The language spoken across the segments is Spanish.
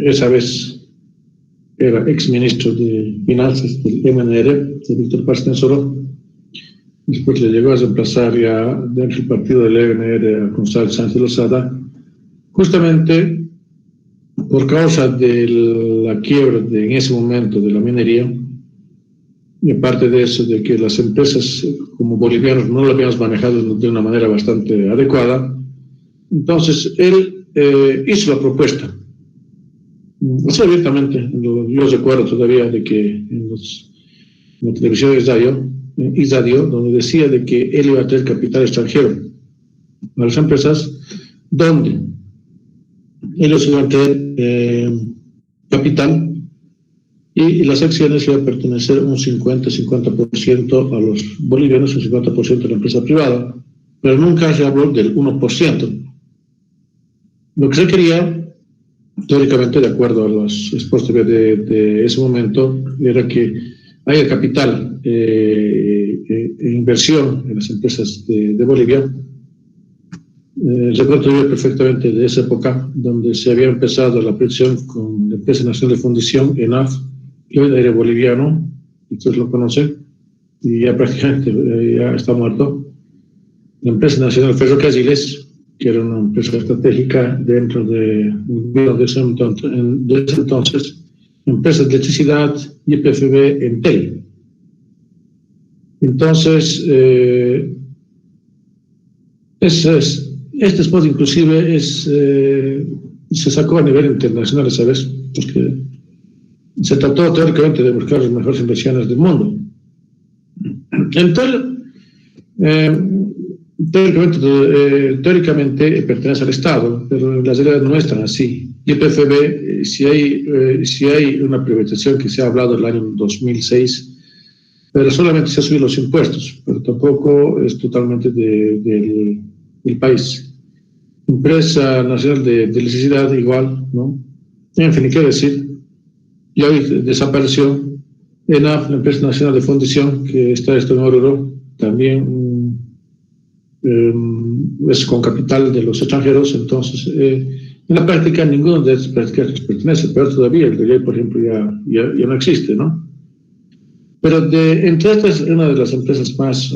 esa vez era exministro de Finanzas del MNR, de Víctor Paz Tensoro. Después le llegó a reemplazar ya dentro del partido del MNR a Gonzalo Sánchez Lozada, justamente por causa de la quiebra en ese momento de la minería, y aparte de eso, de que las empresas como bolivianos no lo habíamos manejado de una manera bastante adecuada. Entonces él hizo la propuesta, así abiertamente. Yo recuerdo todavía de que en la televisión de Isadio, donde decía de que él iba a traer capital extranjero a las empresas, donde ellos iban a traer capital, y las acciones iban a pertenecer un 50% a los bolivianos, un 50% a la empresa privada, pero nunca se habló del 1%. Lo que se quería, teóricamente, de acuerdo a los expuestos de ese momento, era que haya capital e inversión en las empresas de Bolivia. Recuerdo yo perfectamente de esa época, donde se había empezado la presión con la Empresa Nacional de Fundición, ENAF, que hoy era boliviano, ustedes lo conocen, y ya prácticamente ya está muerto. La Empresa Nacional de Ferrocarriles, que era una empresa estratégica dentro de ese entonces, Empresas de Electricidad, YPFB, Entel. Entonces, este spot inclusive se sacó a nivel internacional, ¿sabes? Porque se trató teóricamente de buscar las mejores inversiones del mundo. Entel, teóricamente pertenece al Estado, pero las realidades no están así. YPFB, si hay una privatización que se ha hablado en el año 2006, pero solamente se han subido los impuestos, pero tampoco es totalmente del país. Empresa Nacional de Electricidad igual, ¿no? En fin, quiero decir, y hoy desapareció. ENAF, la Empresa Nacional de Fundición, que está en Oruro, también es con capital de los extranjeros. Entonces, en la práctica, ninguno de esas prácticas pertenece, pero todavía el de por ejemplo, ya no existe, ¿no? Pero entre estas, una de las empresas más,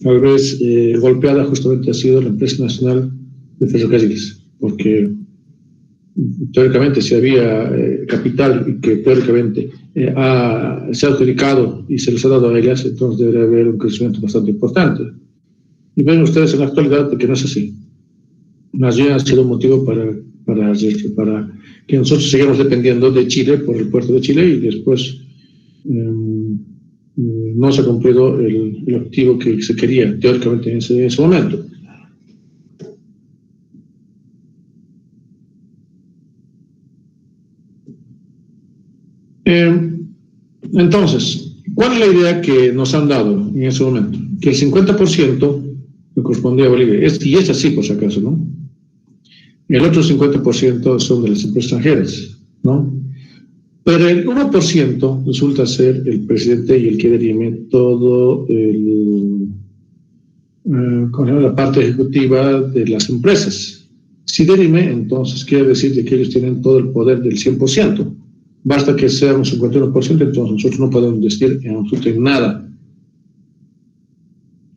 tal vez, golpeada justamente ha sido la Empresa Nacional de Ferrocarriles, porque teóricamente si había capital y que teóricamente se ha adjudicado y se les ha dado a ellas, entonces debería haber un crecimiento bastante importante. Y ven ustedes en la actualidad porque no es así. Más bien ha sido un motivo para que nosotros sigamos dependiendo de Chile por el puerto de Chile, y después no se ha cumplido el objetivo que se quería teóricamente en ese momento. Entonces, ¿cuál es la idea que nos han dado en ese momento? Que el 50% le correspondía a Bolivia, y es así por si acaso, ¿no? El otro 50% son de las empresas extranjeras, ¿no? Pero el 1% resulta ser el presidente y el que dirime todo con la parte ejecutiva de las empresas. Si dirime, entonces quiere decir de que ellos tienen todo el poder del 100%. Basta que sea un 51%, entonces nosotros no podemos decidir en absolutamente nada.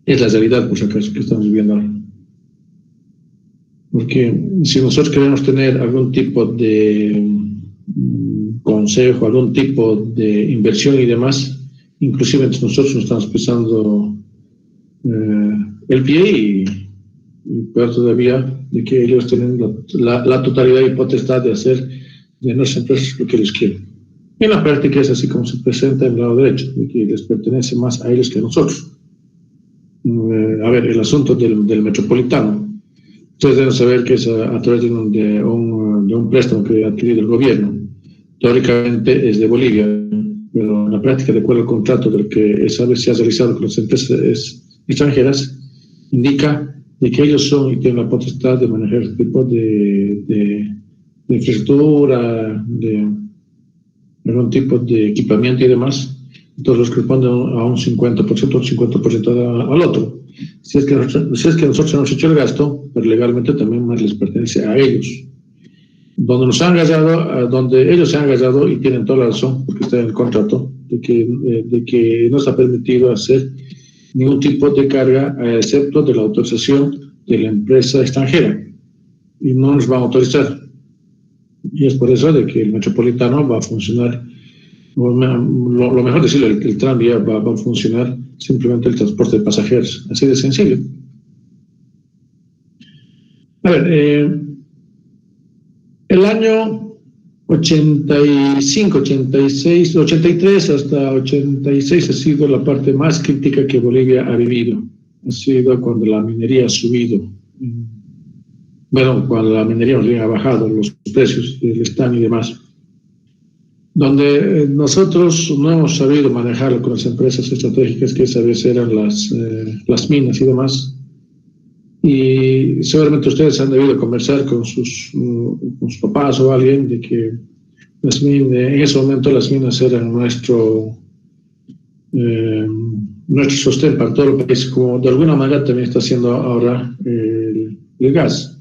Es la realidad, por si acaso, que estamos viviendo ahora. Porque si nosotros queremos tener algún tipo de consejo, algún tipo de inversión y demás, inclusive entre nosotros nos estamos pisando el pie, y peor todavía, de que ellos tienen la totalidad y potestad de hacer de nuestras empresas lo que ellos quieren. En la práctica es así como se presenta en el lado derecho, de que les pertenece más a ellos que a nosotros. A ver, el asunto del metropolitano. Ustedes deben saber que es a través de un préstamo que ha adquirido el gobierno. Teóricamente es de Bolivia, pero en la práctica, de acuerdo al contrato del que se ha realizado con las empresas extranjeras, indica de que ellos son y tienen la potestad de manejar este tipo de infraestructura, de algún tipo de equipamiento y demás. Entonces los corresponden a un 50%, un 50% al otro. Si es que nosotros hemos hecho el gasto, pero legalmente también más les pertenece a ellos. donde nos han agarrado, donde ellos se han agarrado y tienen toda la razón, porque está en el contrato, de que no está permitido hacer ningún tipo de carga, excepto de la autorización de la empresa extranjera, y no nos va a autorizar. Y es por eso de que el metropolitano va a funcionar, lo mejor decirlo, el tranvía va a funcionar simplemente el transporte de pasajeros, así de sencillo. A ver, el año 85, 86, 83 hasta 86 ha sido la parte más crítica que Bolivia ha vivido. Ha sido cuando la minería ha subido. Bueno, cuando la minería ha bajado los precios del estaño y demás. Donde nosotros no hemos sabido manejarlo con las empresas estratégicas que esa vez eran las minas y demás. Y seguramente ustedes han debido conversar con sus papás o alguien de que en ese momento las minas eran nuestro sostén para todo el país, como de alguna manera también está haciendo ahora el gas,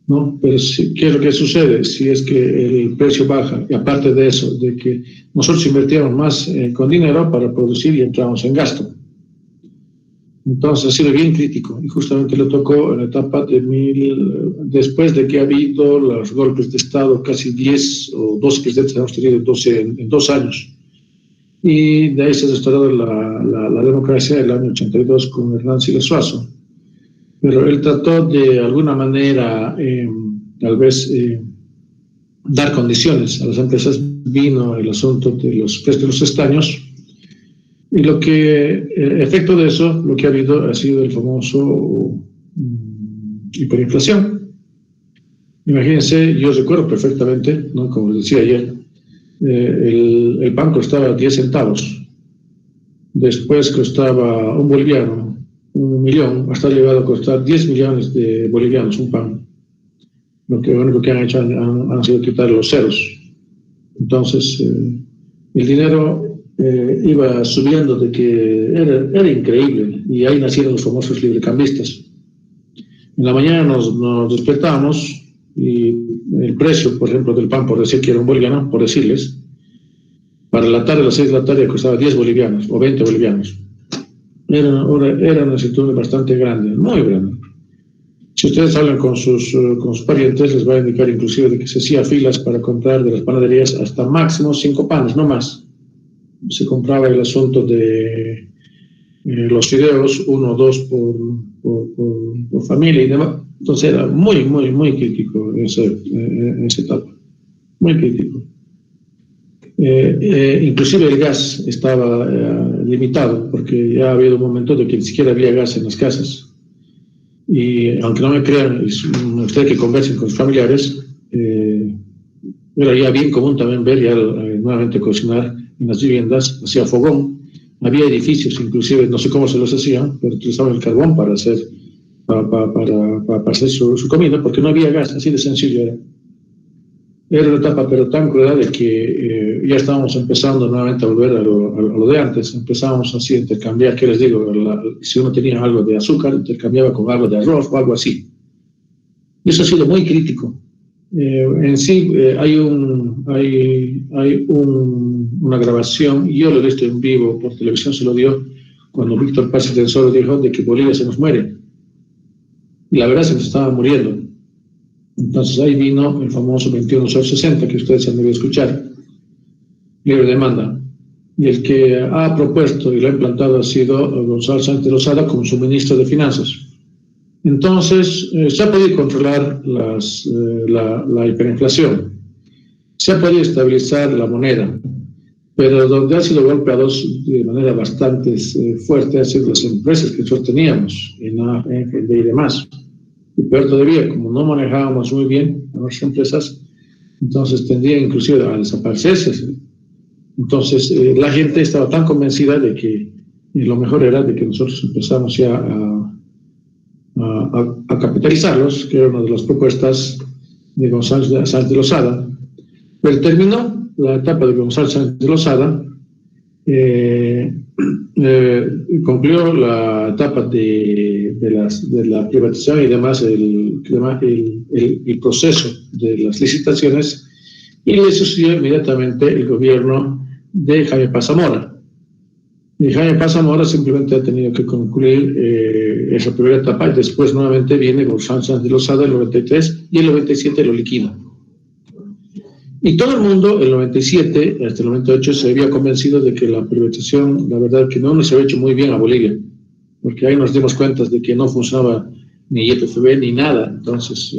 ¿no? Pero ¿qué es lo que sucede? Si es que el precio baja, y aparte de eso, de que nosotros invertíamos más con dinero para producir y entramos en gasto. Entonces ha sido bien crítico y justamente le tocó en la etapa después de que ha habido los golpes de Estado, casi 10 o 12 presidentes hemos tenido en 2 años. Y de ahí se ha restaurado la democracia el año 82 con Hernán Siles Suazo. Pero él trató de alguna manera, tal vez, dar condiciones a las empresas. Vino el asunto de los precios de los estaños. Y efecto de eso, lo que ha habido ha sido el famoso hiperinflación. Imagínense, yo recuerdo perfectamente, ¿no? Como les decía ayer, el pan costaba 10 centavos, después costaba un boliviano, 1 millón, hasta llegado a costar 10 millones de bolivianos un pan. Lo único que han hecho han sido quitar los ceros. Entonces, el dinero iba subiendo de que era increíble, y ahí nacieron los famosos librecambistas. En la mañana nos despertábamos y el precio, por ejemplo, del pan, por decir que era un boliviano, por decirles, para la tarde, a las 6 de la tarde, costaba 10 bolivianos o 20 bolivianos. Era una situación bastante grande, muy grande. Si ustedes hablan con sus parientes, les va a indicar inclusive de que se hacía filas para comprar de las panaderías hasta máximo 5 panes, no más. Se compraba el asunto de los fideos, 1 o 2 por familia y demás. Entonces era muy, muy, muy crítico en esa etapa. Muy crítico. Inclusive el gas estaba limitado, porque ya ha habido un momento de que ni siquiera había gas en las casas. Y aunque no me crean, ustedes que conversen con sus familiares, era ya bien común también ver ya nuevamente cocinar en las viviendas, hacía fogón, había edificios inclusive, no sé cómo se los hacían, pero utilizaban el carbón para hacer su comida, porque no había gas, así de sencillo era. Era una etapa pero tan cruel de que ya estábamos empezando nuevamente a volver a lo de antes. Empezábamos así a intercambiar, ¿qué les digo? Si uno tenía algo de azúcar, intercambiaba con algo de arroz o algo así. Y eso ha sido muy crítico. En sí hay una grabación, y yo lo he visto en vivo por televisión, se lo dio cuando Víctor Paz Tensoro dijo de que Bolivia se nos muere. Y la verdad se nos estaba muriendo. Entonces ahí vino el famoso 21.60 que ustedes han debido escuchar, libre demanda. Y el que ha propuesto y lo ha implantado ha sido Gonzalo Sánchez de Lozada como su ministro de Finanzas. Entonces, se ha podido controlar la hiperinflación, se ha podido estabilizar la moneda, pero donde ha sido golpeados de manera bastante fuerte han sido las empresas que nosotros teníamos, en y demás. Y peor todavía, como no manejábamos muy bien a nuestras empresas, entonces tendrían inclusive a desaparecerse. Entonces, la gente estaba tan convencida de que lo mejor era de que nosotros empezamos ya a capitalizarlos, que era una de las propuestas de Gonzalo Sánchez de Lozada. Pero terminó la etapa de Gonzalo Sánchez de Lozada concluyó la etapa de la privatización y demás, el proceso de las licitaciones, y le sucedió inmediatamente el gobierno de Jaime Paz Zamora. Y Jaime Paz Zamora simplemente ha tenido que concluir esa primera etapa, y después nuevamente viene con Sánchez de Lozada el 93, y el 97 lo liquida. Y todo el mundo, el 97 hasta el 98, se había convencido de que la privatización, la verdad, que no nos había hecho muy bien a Bolivia, porque ahí nos dimos cuenta de que no funcionaba ni YPFB ni nada. Entonces,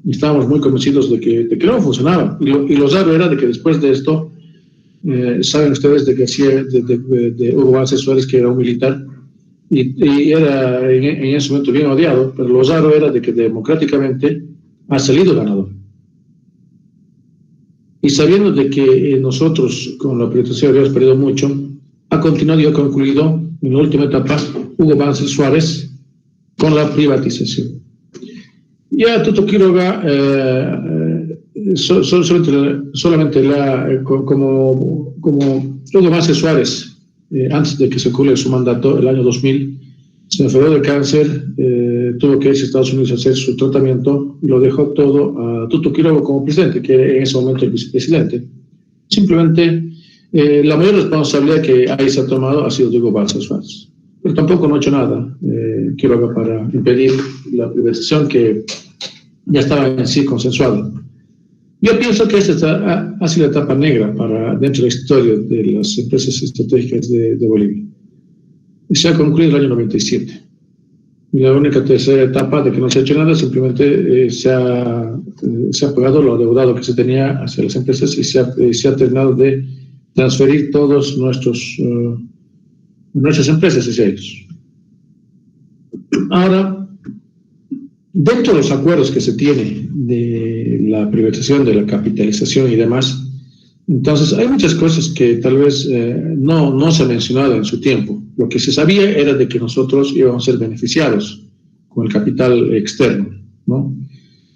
estábamos muy convencidos de que no funcionaba. Y lo raro era de que después de esto, saben ustedes de que de Hugo Banzer Suárez, que era un militar, y era en ese momento bien odiado, pero lo raro era de que democráticamente ha salido ganador. Y sabiendo de que nosotros con la privatización habíamos perdido mucho, ha continuado y ha concluido en la última etapa Hugo Banzer Suárez con la privatización. Ya Tuto Quiroga, solamente como Hugo Banzer Suárez, antes de que se concluya su mandato, el año 2000, se enfermó de cáncer, tuvo que irse a Estados Unidos a hacer su tratamiento y lo dejó todo a Tuto Quiroga como presidente, que era en ese momento el vicepresidente. Simplemente la mayor responsabilidad que ahí se ha tomado ha sido de Hugo Banzer Suárez. Pero tampoco no ha hecho nada Quiroga para impedir la privatización que ya estaba en sí consensuada. Yo pienso que esta ha sido la etapa negra dentro de la historia de las empresas estratégicas de Bolivia. Y se ha concluido el año 97. Y la única tercera etapa de que no se ha hecho nada, simplemente se ha pagado lo adeudado que se tenía hacia las empresas y se ha terminado de transferir todos nuestras empresas hacia ellos. Ahora, dentro de los acuerdos que se tiene de la privatización, de la capitalización y demás, entonces hay muchas cosas que tal vez no se han mencionado en su tiempo. Lo que se sabía era de que nosotros íbamos a ser beneficiados con el capital externo, ¿no?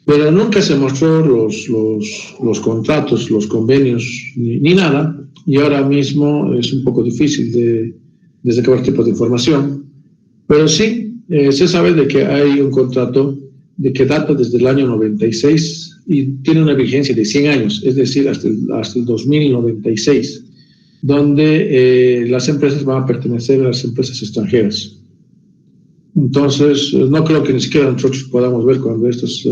Pero nunca se mostró los contratos, los convenios, ni nada, y ahora mismo es un poco difícil de sacar tipo de información, pero sí se sabe de que hay un contrato de que data desde el año 96 y tiene una vigencia de 100 años, es decir, hasta el 2096, donde las empresas van a pertenecer a las empresas extranjeras. Entonces, no creo que ni siquiera nosotros podamos ver cuando estos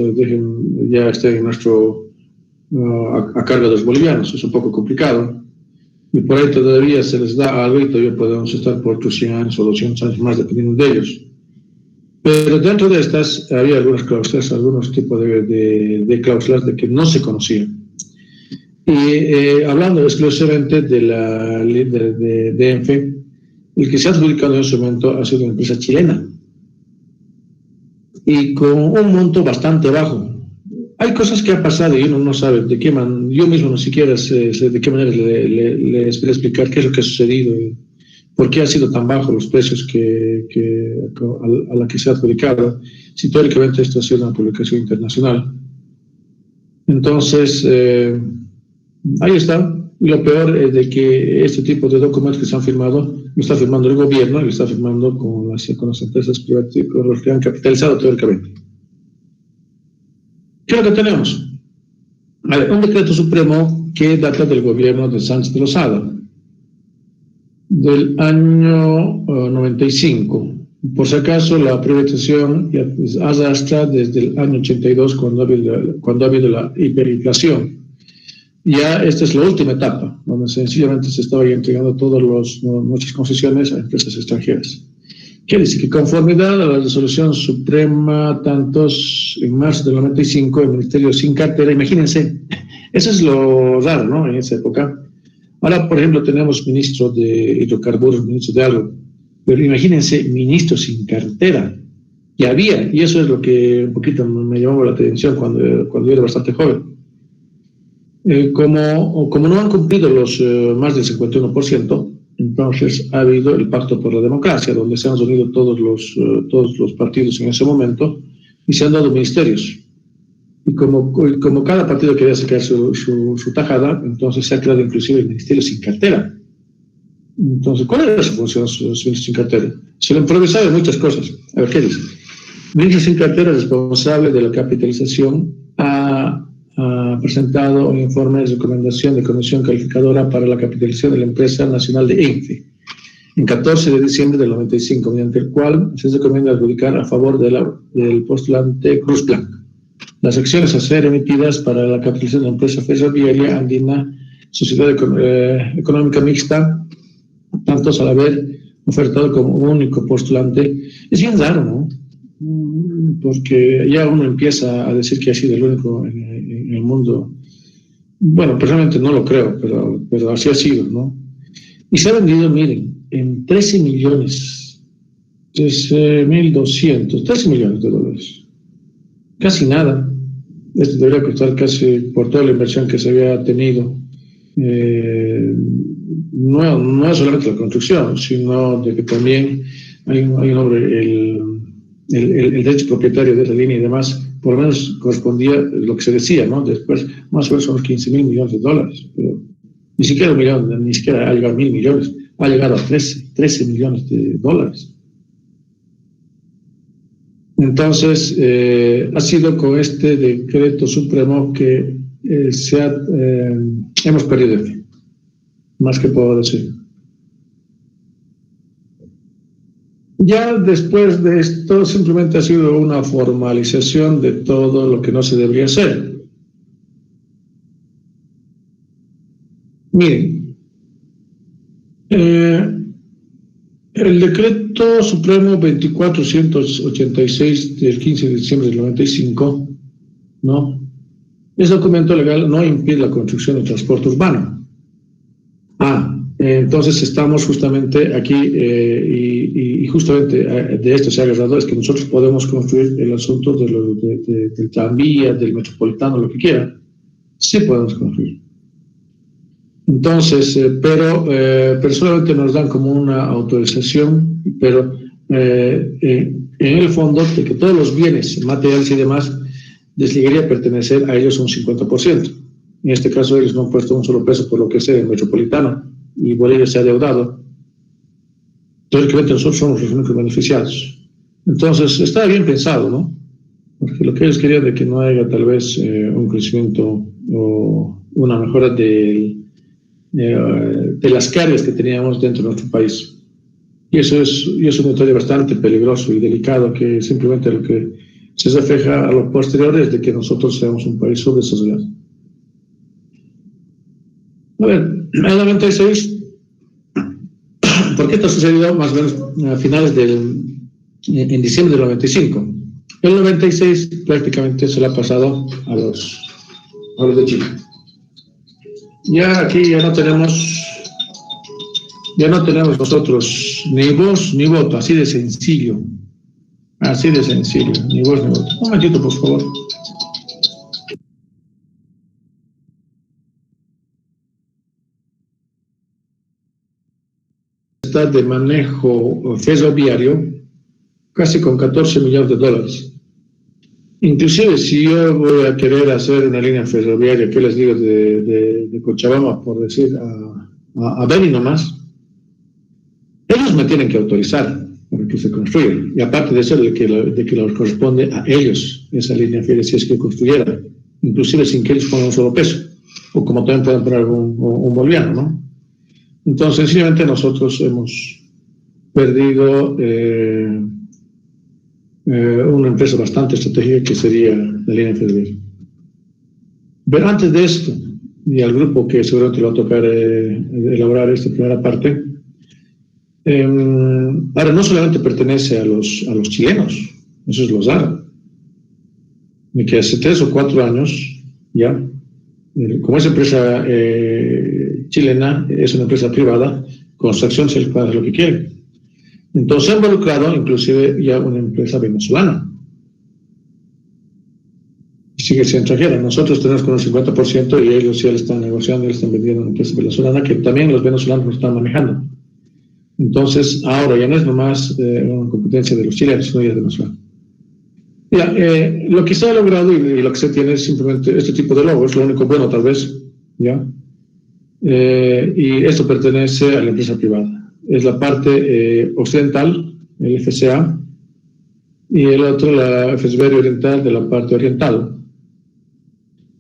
ya estén a cargo de los bolivianos. Es un poco complicado. Y por ahí todavía se les da algo y todavía podemos estar por otros 100 años o 200 años más, dependiendo de ellos. Pero dentro de estas había algunas cláusulas, algunos tipos de cláusulas de que no se conocían. Y hablando exclusivamente de ENFE, el que se ha adjudicado en ese momento ha sido una empresa chilena y con un monto bastante bajo. Hay cosas que han pasado y uno no sabe de qué manera, yo mismo no siquiera sé de qué manera les voy a explicar qué es lo que ha sucedido y por qué han sido tan bajos los precios a la que se ha adjudicado, si teóricamente esto ha sido una publicación internacional. Entonces, ahí está. Y lo peor es de que este tipo de documentos que se han firmado, lo está firmando el gobierno y lo está firmando con las empresas privadas, con los que han capitalizado teóricamente. ¿Qué es lo que tenemos? Un decreto supremo que data del gobierno de Sánchez de Lozada, del año 95. Por si acaso, la privatización arrastra desde el año 82, cuando ha habido la hiperinflación. Ya esta es la última etapa, donde sencillamente se estaba entregando todas nuestras concesiones a empresas extranjeras. Quiere decir que conformidad a la resolución suprema, tantos en marzo del 95, el Ministerio sin cartera, imagínense, eso es lo raro, ¿no? En esa época. Ahora, por ejemplo, tenemos ministro de hidrocarburos, ministro de algo, pero imagínense, ministro sin cartera. Y había, y eso es lo que un poquito me llamó la atención cuando yo era bastante joven. Como no han cumplido los más del 51%, entonces ha habido el Pacto por la Democracia, donde se han unido todos los partidos en ese momento y se han dado ministerios. Y como cada partido quería sacar su tajada, entonces se ha creado inclusive el ministerio sin cartera. Entonces, ¿cuál era su función, su ministro sin cartera? Se le improvisaba de muchas cosas. A ver, ¿qué dice? Ministro sin cartera responsable de la capitalización ha presentado un informe de recomendación de comisión calificadora para la capitalización de la empresa nacional de ENFE en 14 de diciembre del 95, mediante el cual se recomienda adjudicar a favor del postulante Cruz Blanca las acciones a ser emitidas para la capitalización de la empresa ferroviaria andina, sociedad económica mixta, tantos al haber ofertado como único postulante. Es bien raro, ¿no? Porque ya uno empieza a decir que ha sido el único en el mundo. Bueno, personalmente no lo creo, pero así ha sido, ¿no? Y se ha vendido, miren, en 13 millones, 13.200, 13 millones de dólares. Casi nada. Esto debería costar casi por toda la inversión que se había tenido. No es solamente la construcción, sino de que también hay un hombre, el derecho propietario de esa línea y demás, por lo menos correspondía lo que se decía, ¿no? Después, más o menos son 15.000 millones de dólares, pero ni siquiera un millón, ni siquiera ha llegado a 1.000 millones, ha llegado a 13 millones de dólares. Entonces, ha sido con este decreto supremo que hemos perdido el fin, más que puedo decir. Ya después de esto, simplemente ha sido una formalización de todo lo que no se debería hacer. Miren, el decreto supremo 2486 del 15 de diciembre del 95, ¿no? Ese documento legal no impide la construcción del transporte urbano. Entonces estamos justamente aquí y justamente de esto se ha agarrado, es que nosotros podemos construir el asunto del tranvía, del metropolitano, lo que quiera. Sí podemos construir. Entonces, pero solamente nos dan como una autorización, pero en el fondo de que todos los bienes materiales y demás les llegaría a pertenecer a ellos un 50%. En este caso ellos no han puesto un solo peso por lo que sea el metropolitano y Bolivia se ha adeudado. Teóricamente nosotros somos los únicos beneficiados. Entonces está bien pensado, ¿no? Porque lo que ellos querían de que no haya tal vez un crecimiento o una mejora de las cargas que teníamos dentro de nuestro país. Y eso es un detalle bastante peligroso y delicado que simplemente lo que se refleja a lo posterior es de que nosotros seamos un país subdesarrollado. A ver, en el 96, porque esto ha sucedido más o menos a finales en diciembre del 95. El 96 prácticamente se le ha pasado a los de Chile. Ya aquí ya no tenemos nosotros ni voz ni voto, así de sencillo, ni voz ni voto. Un momentito, por favor. Está de manejo ferroviario casi con 14 millones de dólares. Inclusive si yo voy a querer hacer una línea ferroviaria, ¿qué les digo? De Cochabamba, por decir, a Beni nomás, ellos me tienen que autorizar para que se construya. Y aparte de eso, de que les corresponde a ellos esa línea ferroviaria si es que construyeran, inclusive sin que ellos pongan un solo peso, o como también pueden poner un boliviano, ¿no? Entonces, sencillamente nosotros hemos perdido una empresa bastante estratégica que sería la línea ferroviaria. Pero antes de esto, y al grupo que seguramente le va a tocar elaborar esta primera parte, ahora no solamente pertenece a los chilenos, eso es lo raro, de que hace 3 o 4 años ya, como esa empresa chilena es una empresa privada, con sus acciones se puede hacer lo que quieren. Entonces se ha involucrado inclusive ya una empresa venezolana. Sigue siendo extranjera. Nosotros tenemos con el 50% y ellos ya le están negociando, le están vendiendo a una empresa venezolana que también los venezolanos lo están manejando. Entonces ahora ya no es nomás una competencia de los chilenos, sino ya de Venezuela. Mira, lo que se ha logrado y lo que se tiene es simplemente este tipo de logo, es lo único bueno tal vez, ¿ya? y esto pertenece a la empresa privada. Es la parte occidental, el FCA, y el otro, la Fesberry Oriental, de la parte oriental,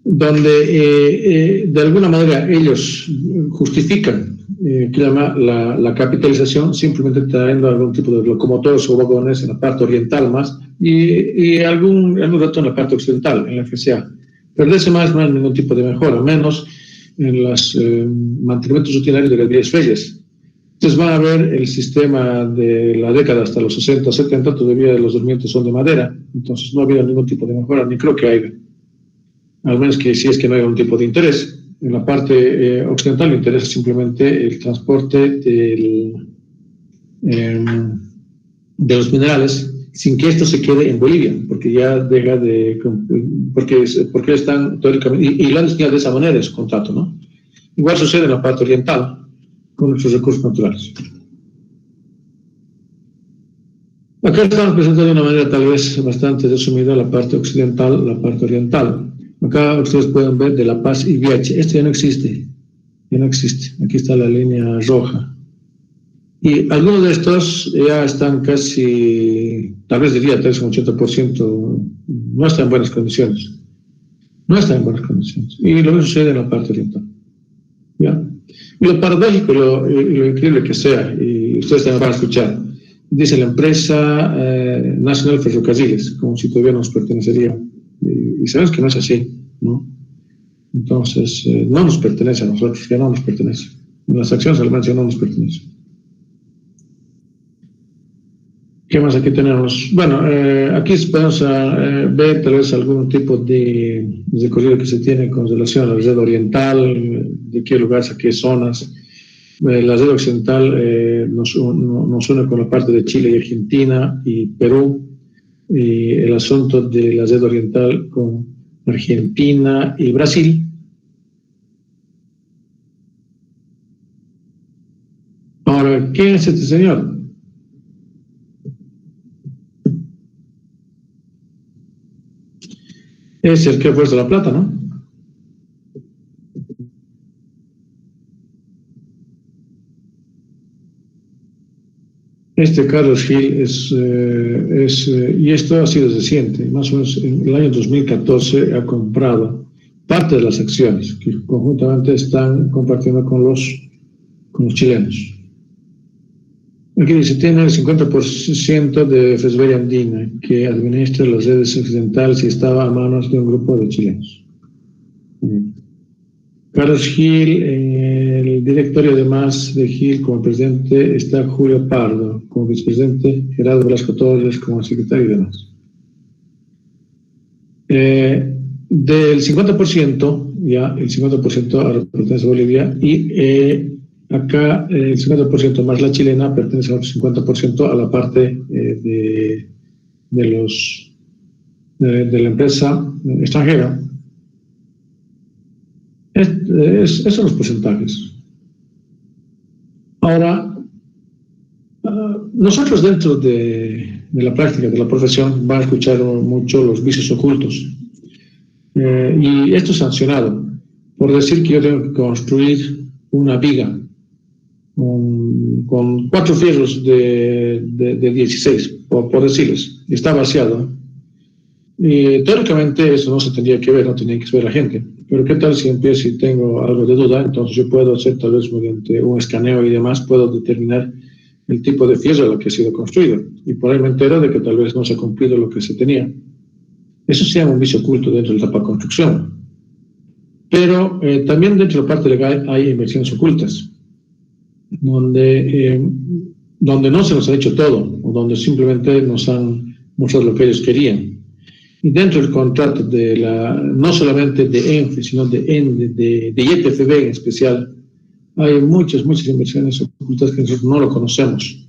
donde de alguna manera ellos justifican que llama la capitalización simplemente trayendo algún tipo de locomotores o vagones en la parte oriental más y algún rato en la parte occidental, en la FCA. Pero de ese más no hay ningún tipo de mejora, menos en los mantenimientos rutinarios de las vías ferias. Entonces va a haber el sistema de la década hasta los 60, 70, todavía los durmientes son de madera, entonces no ha habido ningún tipo de mejora, ni creo que haya. Al menos que si es que no hay algún tipo de interés. En la parte occidental le interesa simplemente el transporte de los minerales sin que esto se quede en Bolivia, porque ya deja de... porque están teóricamente... Y lo han destinado de esa manera en su contrato, ¿no? Igual sucede en la parte oriental, con nuestros recursos naturales. Acá estamos presentando de una manera tal vez bastante resumida la parte occidental, la parte oriental. Acá ustedes pueden ver de La Paz y Viache. Esto ya no existe. Ya no existe. Aquí está la línea roja. Y algunos de estos ya están casi, tal vez diría 3,80%, no están en buenas condiciones. No están en buenas condiciones. Y lo mismo sucede en la parte oriental. ¿Ya? Y lo paradójico y lo increíble que sea, y ustedes también van a escuchar, dice la empresa Nacional Ferrocarriles, como si todavía nos pertenecería. Y sabemos que no es así, ¿no? Entonces, no nos pertenece a nosotros, ya no nos pertenece. Las acciones al menos ya no nos pertenecen. ¿Qué más aquí tenemos? Bueno, aquí podemos ver tal vez algún tipo de recorrido que se tiene con relación a la red oriental, de qué lugares, a qué zonas. La red occidental nos une con la parte de Chile y Argentina y Perú, y el asunto de la red oriental con Argentina y Brasil. Ahora, ¿quién es este señor? Es el que ha puesto la plata, ¿no? Este Carlos Gil y esto ha sido reciente, más o menos en el año 2014 ha comprado parte de las acciones que conjuntamente están compartiendo con los chilenos. Aquí dice, tiene el 50% de Fesberry Andina, que administra las redes occidentales y estaba a manos de un grupo de chilenos. Carlos Gil, en el directorio además de Gil como presidente está Julio Pardo, como vicepresidente, Gerardo Velasco Torres como secretario y demás. Del 50%, ya el 50% pertenece a Bolivia y acá el 50% más la chilena pertenece al 50% a la parte de la empresa extranjera. Esos son los porcentajes. Ahora, nosotros dentro de la práctica de la profesión van a escuchar mucho los vicios ocultos. Y esto es sancionado por decir que yo tengo que construir una viga con 4 fierros de 16, por decirles, y está vaciado. Y teóricamente eso no se tendría que ver, no tenía que ver la gente. Pero ¿qué tal si empiezo y tengo algo de duda? Entonces yo puedo hacer tal vez mediante un escaneo y demás, puedo determinar el tipo de fierro a lo que ha sido construido. Y por ahí me entero de que tal vez no se ha cumplido lo que se tenía. Eso se llama un vicio oculto dentro de la etapa de construcción. Pero también dentro de la parte legal hay inversiones ocultas, donde no se nos ha hecho todo, o donde simplemente nos han mostrado lo que ellos querían. Y dentro del contrato no solamente de ENFE, sino de YPFB en especial, hay muchas inversiones ocultas que nosotros no lo conocemos.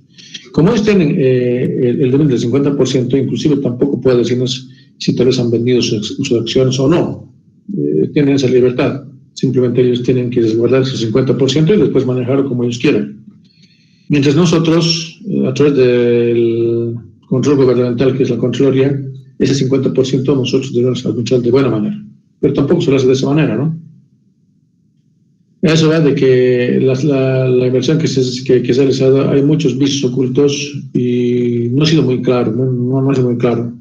Como ellos tienen el dominio del 50%, inclusive tampoco puede decirnos si tal vez han vendido sus acciones o no. Tienen esa libertad. Simplemente ellos tienen que resguardar su 50% y después manejarlo como ellos quieran. Mientras nosotros, a través del control gubernamental, que es la Contraloría, ese 50% nosotros debemos administrar de buena manera. Pero tampoco se lo hace de esa manera, ¿no? Eso va de que la inversión que se ha realizado, hay muchos vicios ocultos y no ha sido muy claro, no ha sido muy claro.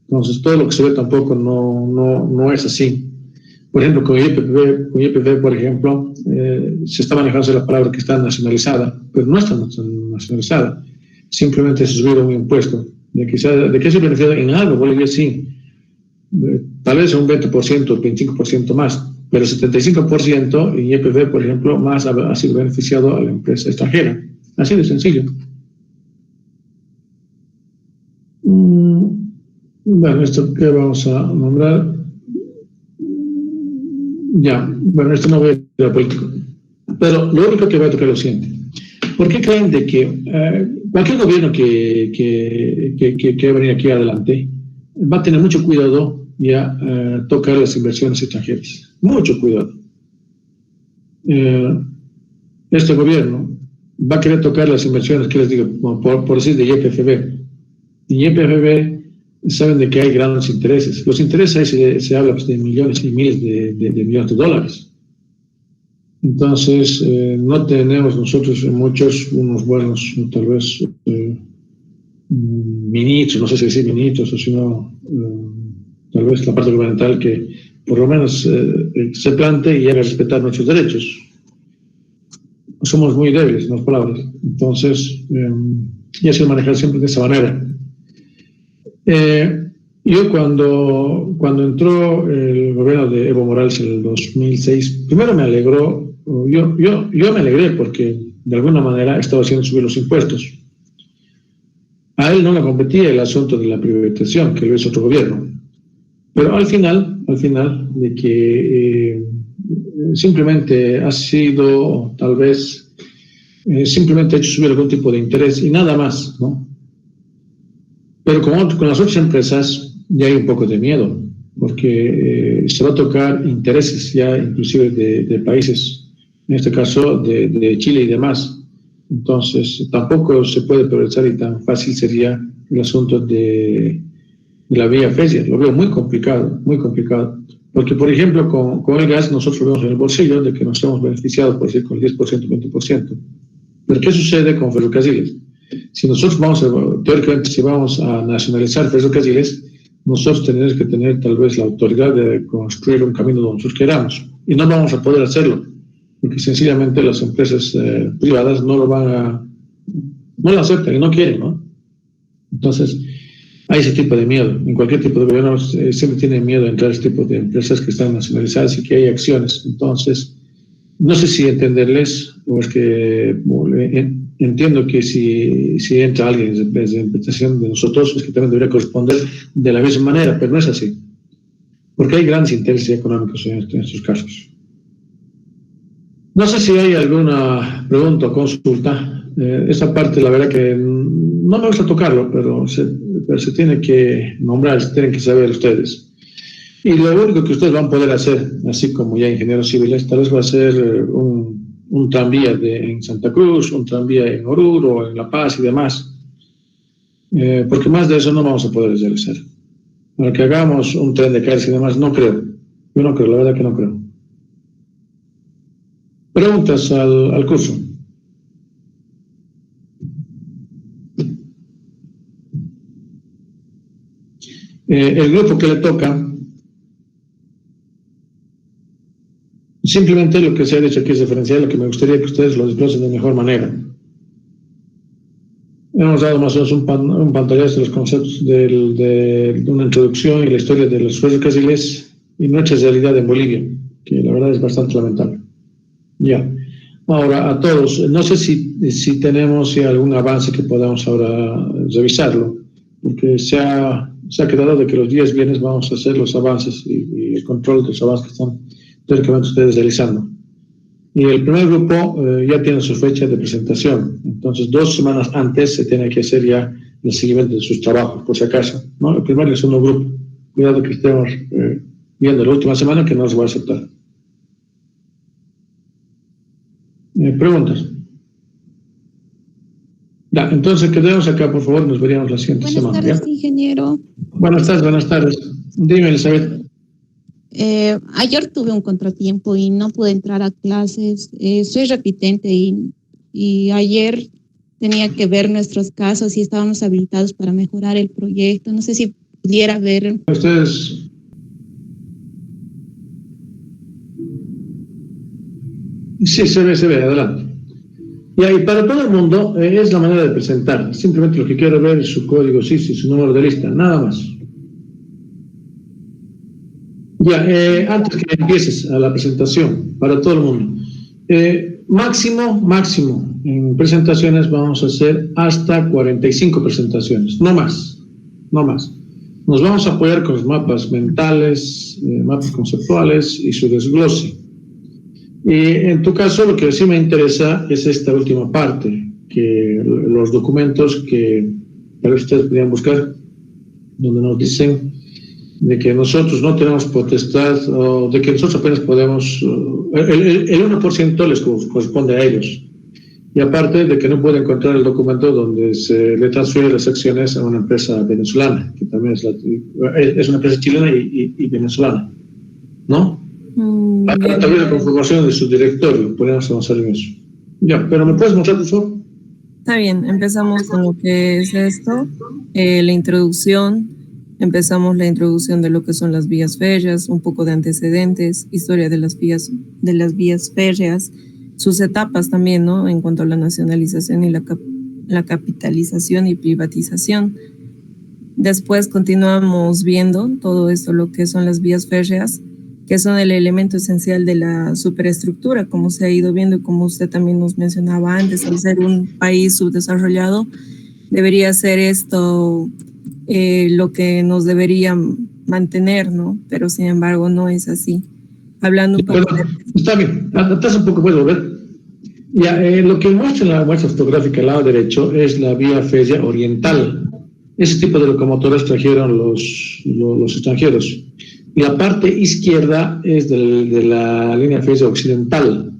Entonces, todo lo que se ve tampoco no es así. Por ejemplo, con YPF, por ejemplo, se está manejando la palabra que está nacionalizada, pero no está nacionalizada. Simplemente se subió un impuesto. ¿De qué se beneficia en algo? Bolivia sí. Tal vez un 20% o 25% más, pero el 75% en YPF, por ejemplo, más ha sido beneficiado a la empresa extranjera. Así de sencillo. Bueno, esto que vamos a nombrar. Ya, bueno, esto no voy a ir a político. Pero lo único que voy a tocar es lo siguiente. ¿Por qué creen de que cualquier gobierno que va a venir aquí adelante va a tener mucho cuidado y a tocar las inversiones extranjeras? Mucho cuidado. Este gobierno va a querer tocar las inversiones, que les digo, por decir de YPFB. En YPFB saben de que hay grandes intereses. Los intereses ahí se habla pues, de millones y miles de millones de dólares. Entonces, no tenemos nosotros unos buenos, tal vez, ministros, no sé si decir ministros, o sino tal vez la parte gubernamental que por lo menos se plantee y haga respetar nuestros derechos. Somos muy débiles en las palabras. Entonces, y así manejar siempre de esa manera. Yo cuando entró el gobierno de Evo Morales en el 2006, primero me alegró, yo me alegré porque de alguna manera estaba haciendo subir los impuestos. A él no le competía el asunto de la privatización, que lo hizo otro gobierno. Pero al final de que simplemente ha sido, tal vez, simplemente ha hecho subir algún tipo de interés y nada más, ¿no? Pero con las otras empresas ya hay un poco de miedo, porque se va a tocar intereses ya inclusive de países, en este caso de Chile y demás. Entonces, tampoco se puede progresar y tan fácil sería el asunto de la vía FESIA. Lo veo muy complicado, porque, por ejemplo, con el gas nosotros vemos en el bolsillo de que nos hemos beneficiado, por decir, con el 10%, 20%. Pero ¿qué sucede con ferrocarriles? Si nosotros teóricamente, si vamos a nacionalizar ferrocarriles, nosotros tenemos que tener tal vez la autoridad de construir un camino donde nosotros queramos. Y no vamos a poder hacerlo, porque sencillamente las empresas privadas no lo aceptan y no quieren, ¿no? Entonces, hay ese tipo de miedo. En cualquier tipo de gobierno siempre tiene miedo a entrar ese tipo de empresas que están nacionalizadas y que hay acciones. Entonces, no sé si entenderles, o es que entiendo que si entra alguien desde la interpretación de nosotros, es que también debería corresponder de la misma manera, pero no es así. Porque hay grandes intereses económicos en estos casos. No sé si hay alguna pregunta o consulta. Esa parte, la verdad que no me gusta tocarlo, pero se tiene que nombrar, se tienen que saber ustedes. Y lo único que ustedes van a poder hacer, así como ya ingenieros civiles, tal vez va a ser un tranvía en Santa Cruz, un tranvía en Oruro, en La Paz y demás. Porque más de eso no vamos a poder realizar. Para que hagamos un tren de cargas y demás, no creo. Yo no creo, la verdad que no creo. Preguntas al curso. El grupo que le toca, simplemente lo que se ha dicho aquí es diferencial, lo que me gustaría que ustedes lo desglosen de mejor manera. Hemos dado más o menos un pantallazo de los conceptos de una introducción y la historia de los ferrocarriles y nuestra realidad en Bolivia, que la verdad es bastante lamentable. Ya. Ahora, a todos, no sé si tenemos algún avance que podamos ahora revisarlo, porque se ha quedado de que los días viernes vamos a hacer los avances y el control de los avances que están teóricamente ustedes realizando. Y el primer grupo ya tiene su fecha de presentación, entonces 2 semanas antes se tiene que hacer ya el seguimiento de sus trabajos, por si acaso, ¿no? El primer y el segundo grupo, cuidado que estemos viendo la última semana que no se va a aceptar. ¿Preguntas? Ya, entonces quedemos acá, por favor, nos veríamos la siguiente semana. Buenas tardes, ¿ya? Ingeniero. Buenas tardes. Dime, Elizabeth. Ayer tuve un contratiempo y no pude entrar a clases. Soy repitente y ayer tenía que ver nuestros casos y estábamos habilitados para mejorar el proyecto. No sé si pudiera ver. Ustedes... Sí, se ve, adelante. Y para todo el mundo es la manera de presentar. Simplemente lo que quiero ver es su código SIS y su número de lista, nada más. Antes que empieces a la presentación, para todo el mundo. Máximo, en presentaciones vamos a hacer hasta 45 presentaciones, no más. Nos vamos a apoyar con los mapas mentales, mapas conceptuales y su desglose. Y en tu caso, lo que sí me interesa es esta última parte, que los documentos que tal vez ustedes podrían buscar, donde nos dicen de que nosotros no tenemos potestad, o de que nosotros apenas podemos, el 1% les corresponde a ellos. Y aparte de que no puede encontrar el documento donde se le transfiere las acciones a una empresa venezolana, que también es una empresa chilena y venezolana, ¿no? Tal vez la conformación de su directorio, podemos avanzar en eso. Pero ¿me puedes mostrar, por favor? Está bien, empezamos con lo que es esto, la introducción. Empezamos la introducción de lo que son las vías férreas, un poco de antecedentes, historia de las vías férreas, sus etapas también, ¿no? En cuanto a la nacionalización y la capitalización y privatización. Después continuamos viendo todo esto, lo que son las vías férreas, que son el elemento esencial de la superestructura, como se ha ido viendo y como usted también nos mencionaba antes, al ser un país subdesarrollado, debería ser esto lo que nos debería mantener, ¿no? Pero sin embargo no es así. Hablando un poco Está bien, atrás un poco, puedes volver. Lo que muestra en la muestra fotográfica al lado derecho es la vía férrea oriental. Ese tipo de locomotoras trajeron los extranjeros. Y la parte izquierda es de la línea férrea occidental,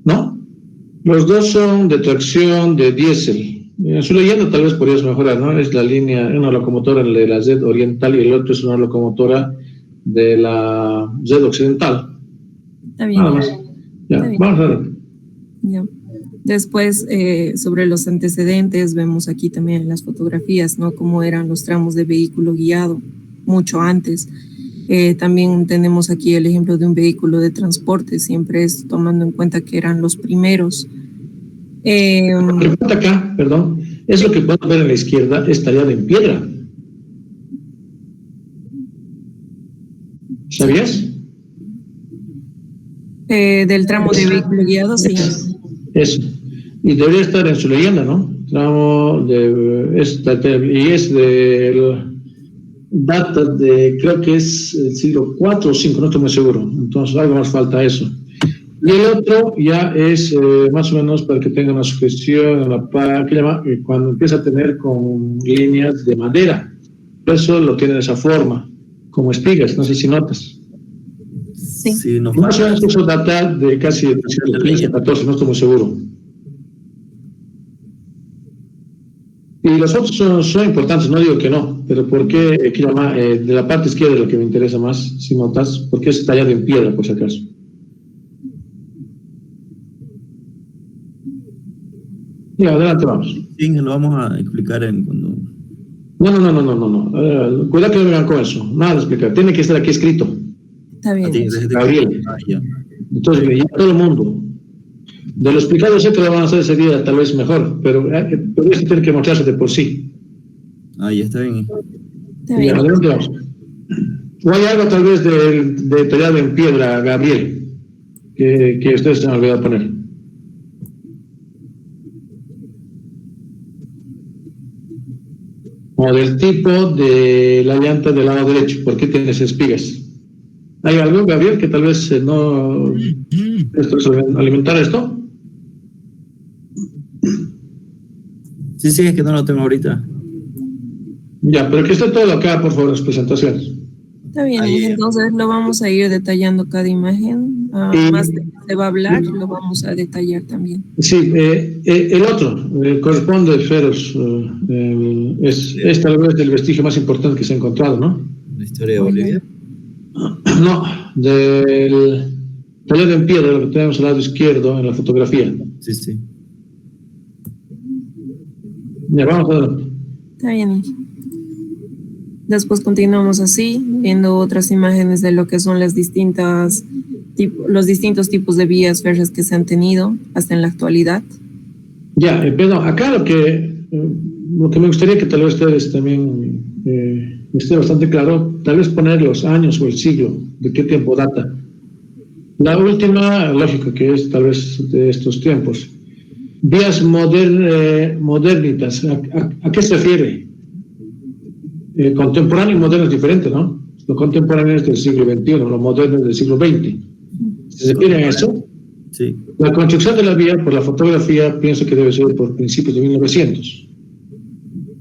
¿no? Los dos son de tracción de diésel. En su leyenda tal vez podrías mejorar, ¿no? Es la línea, una locomotora de la Z oriental y el otro es una locomotora de la Z occidental. Está bien. Nada más. Vamos a ver. Después, sobre los antecedentes, vemos aquí también las fotografías, ¿no? Cómo eran los tramos de vehículo guiado mucho antes. También tenemos aquí el ejemplo de un vehículo de transporte, siempre es tomando en cuenta que eran los primeros. Lo que falta acá, perdón, es lo que pueden ver en la izquierda, es tallado en piedra. ¿Sabías? Del tramo de vehículo guiado, sí. Eso. Y debería estar en su leyenda, ¿no? Tramo de... y es de... data de, creo que es el siglo IV o V, no estoy muy seguro. Entonces, algo más falta eso. Y el otro ya es más o menos para que tengan una sugestión, que llama, cuando empieza a tener con líneas de madera. Eso lo tiene de esa forma, como espigas, no sé si notas. Sí. Más o menos eso data de casi el siglo XV, XIV, no estoy muy seguro. Y los otros son importantes, no digo que no, pero ¿por qué de la parte izquierda es lo que me interesa más, si notas? Porque es tallado en piedra, por si acaso. Adelante, vamos. Sí, lo vamos a explicar cuando... No. Cuidado que no vengan con eso. Nada de explicar. Tiene que estar aquí escrito. Está bien. Gabriel. Entonces, ya todo el mundo. De lo explicado sé que lo van a hacer ese día tal vez mejor, pero esto tiene que mostrarse de por sí. Ya está bien. Adelante, vamos. O hay algo tal vez de tallado en piedra, Gabriel, que ustedes se han olvidado poner. O del tipo de la llanta del lado derecho, ¿por qué tienes espigas? ¿Hay algo, Gabriel, que tal vez no alimentar esto? Sí, es que no lo tengo ahorita. Pero que esté todo acá, por favor, las presentaciones. Está bien, entonces lo vamos a ir detallando cada imagen. Más de que se va a hablar, lo vamos a detallar también. Sí, el otro corresponde, Feros, es tal vez el vestigio más importante que se ha encontrado, ¿no? La historia de Bolivia. No, del taller en piedra, lo que tenemos al lado izquierdo en la fotografía. Sí, sí. Ya, vamos a ver. Está bien. Después continuamos así, viendo otras imágenes de lo que son los distintos tipos de vías férreas que se han tenido hasta en la actualidad. Ya, pero acá lo que me gustaría que tal vez ustedes también esté bastante claro, tal vez poner los años o el siglo, de qué tiempo data. La última, lógico, que es tal vez de estos tiempos. Vías modernitas, ¿a qué se refiere? Contemporáneo y moderno es diferente, ¿no? Lo contemporáneo es del siglo XXI, lo moderno es del siglo XX. Si se refiere a eso, Sí. la construcción de la vía por la fotografía pienso que debe ser por principios de 1900.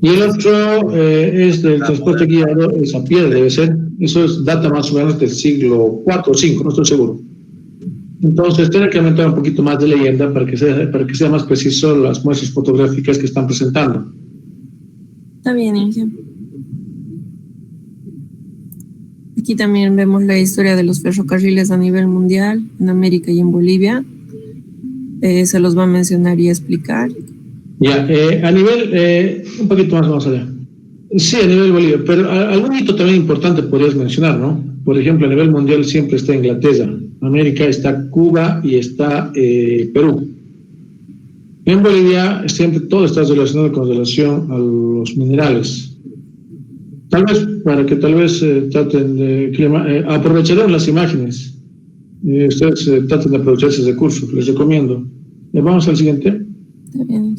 Y el otro es del transporte guiado, es a pie, debe ser. Eso data más o menos del siglo IV o V, no estoy seguro. Entonces, tiene que aumentar un poquito más de leyenda para que sea más preciso las muestras fotográficas que están presentando. Está bien, Inge. Aquí también vemos la historia de los ferrocarriles a nivel mundial, en América y en Bolivia. Se los va a mencionar y explicar. Ya, a nivel, un poquito más vamos allá. Sí, a nivel Bolivia, pero algún hito también importante podrías mencionar, ¿no? Por ejemplo, a nivel mundial siempre está Inglaterra, América está Cuba y está Perú. En Bolivia siempre todo está relacionado con relación a los minerales. Tal vez, para que tal vez traten de aprovecharán las imágenes. Ustedes traten de aprovechar ese recurso, les recomiendo. Vamos al siguiente. Está bien.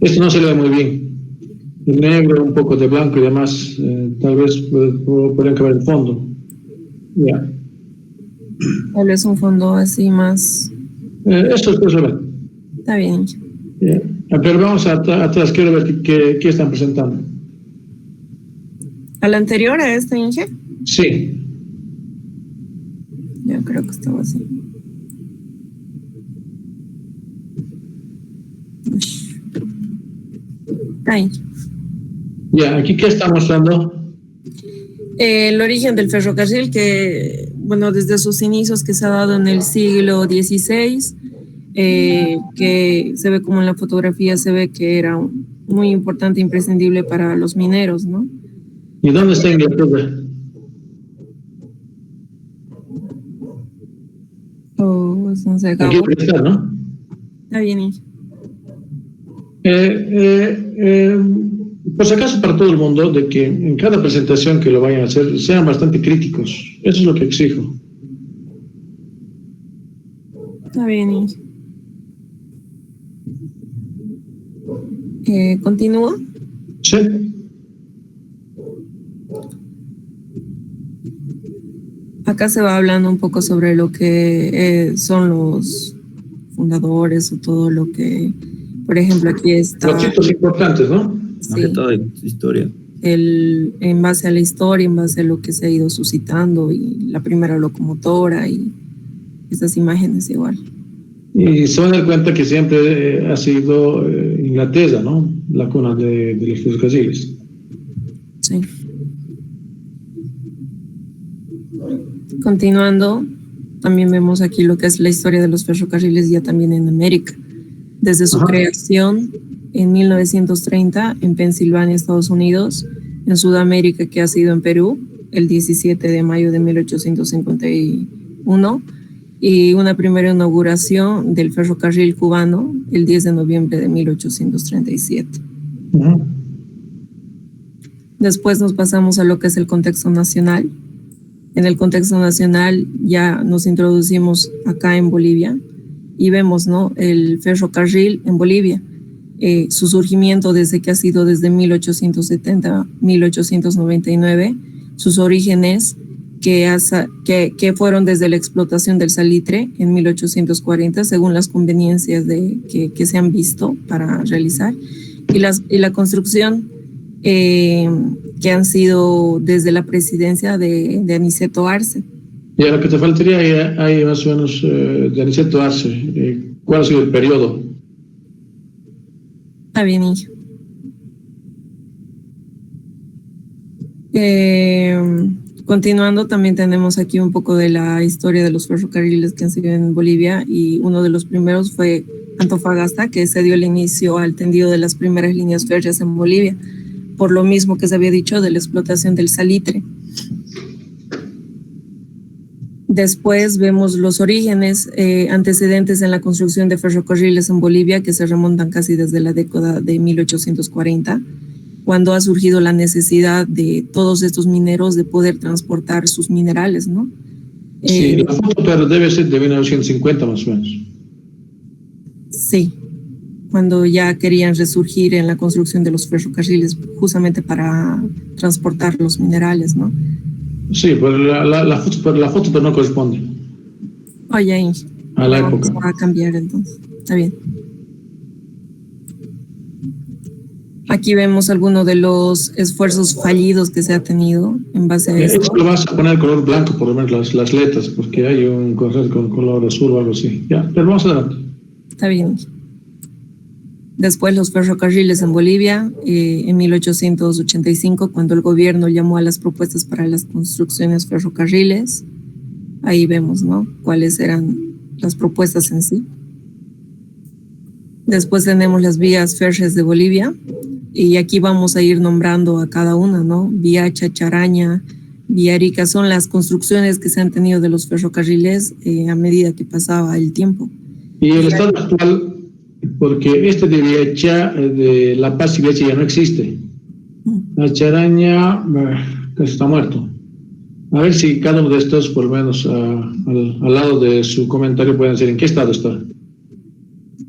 Esto no se le ve muy bien. El negro, un poco de blanco y demás, tal vez podrían caber el fondo. Ya. Tal vez un fondo así más. Esto es personal. Está bien. Pero vamos atrás, quiero ver qué están presentando. ¿A la anterior a esta, Inge? Sí. Yo creo que estaba así. Ahí. Ya, aquí qué está mostrando. El origen del ferrocarril, que, bueno, desde sus inicios que se ha dado en el siglo XVI, que se ve como en la fotografía, se ve que era muy importante, imprescindible para los mineros, ¿no? ¿Y dónde está Inglaterra? Pues no sé, Aquí Gabo. está, ¿no? Está bien, Inge. Por si acaso para todo el mundo, de que en cada presentación que lo vayan a hacer sean bastante críticos. Eso es lo que exijo. Está bien, Inge. ¿Continúa? Sí. Acá se va hablando un poco sobre lo que son los fundadores o todo lo que, por ejemplo, aquí está. Los hitos importantes, ¿no? Más que todo historia. En base a la historia, en base a lo que se ha ido suscitando y la primera locomotora y esas imágenes igual. Y se van a dar cuenta que siempre ha sido Inglaterra, ¿no? La cuna de los ferrocarriles. Sí. Continuando, también vemos aquí lo que es la historia de los ferrocarriles ya también en América. Desde su creación en 1930 en Pensilvania, Estados Unidos, en Sudamérica, que ha sido en Perú, el 17 de mayo de 1851, y una primera inauguración del ferrocarril cubano el 10 de noviembre de 1837. Después nos pasamos a lo que es el contexto nacional. En el contexto nacional ya nos introducimos acá en Bolivia y vemos, ¿no?, el ferrocarril en Bolivia. Su surgimiento desde 1870-1899, sus orígenes que fueron desde la explotación del salitre en 1840, según las conveniencias que se han visto para realizar, y la construcción que han sido desde la presidencia de Aniceto Arce. Y a lo que te faltaría ahí más o menos de Aniceto Arce, ¿cuál ha sido el periodo? Está bien, hijo. Continuando, también tenemos aquí un poco de la historia de los ferrocarriles que han sido en Bolivia, y uno de los primeros fue Antofagasta, que se dio el inicio al tendido de las primeras líneas férreas en Bolivia, por lo mismo que se había dicho de la explotación del salitre. Después vemos los orígenes, antecedentes en la construcción de ferrocarriles en Bolivia, que se remontan casi desde la década de 1840, cuando ha surgido la necesidad de todos estos mineros de poder transportar sus minerales, ¿no? Sí, la foto, pero debe ser de 1950 más o menos. Sí, cuando ya querían resurgir en la construcción de los ferrocarriles justamente para transportar los minerales, ¿no? Sí, pero la foto pero no corresponde Oye, a la época. Va a cambiar entonces, está bien. Aquí vemos algunos de los esfuerzos fallidos que se ha tenido en base a esto. Esto lo vas a poner color blanco, por lo menos las letras, porque hay un correr con color azul o algo así. Ya, pero vamos adelante. Está bien. Después los ferrocarriles en Bolivia, en 1885, cuando el gobierno llamó a las propuestas para las construcciones ferrocarriles. Ahí vemos, ¿no?, cuáles eran las propuestas en sí. Después tenemos las vías férreas de Bolivia, y aquí vamos a ir nombrando a cada una, ¿no? Viacha, Charaña, Villarica, son las construcciones que se han tenido de los ferrocarriles a medida que pasaba el tiempo. Y el estado actual, porque este de Viacha, de La Paz y Viacha ya no existe. La Charaña casi está muerto. A ver si cada uno de estos, por lo menos al lado de su comentario, pueden decir en qué estado está.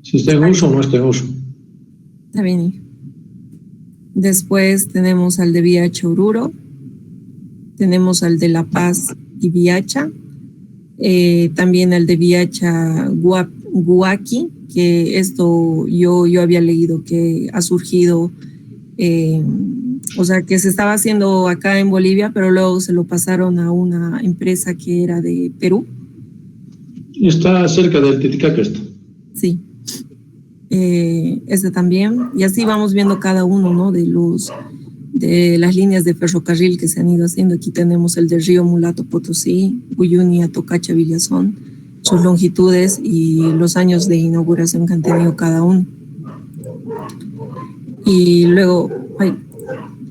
Si está en uso o no está en uso. Está bien. Después tenemos al de Viacha Oruro, tenemos al de La Paz y Viacha, también al de Viacha Guaki, que esto yo había leído que ha surgido, o sea, que se estaba haciendo acá en Bolivia, pero luego se lo pasaron a una empresa que era de Perú. Está cerca del Titicaca esto. Sí. Este también, y así vamos viendo cada uno, ¿no?, de las líneas de ferrocarril que se han ido haciendo. Aquí tenemos el de Río Mulato Potosí, Uyuni a Tocacha Villazón, sus longitudes y los años de inauguración que han tenido cada uno. Y luego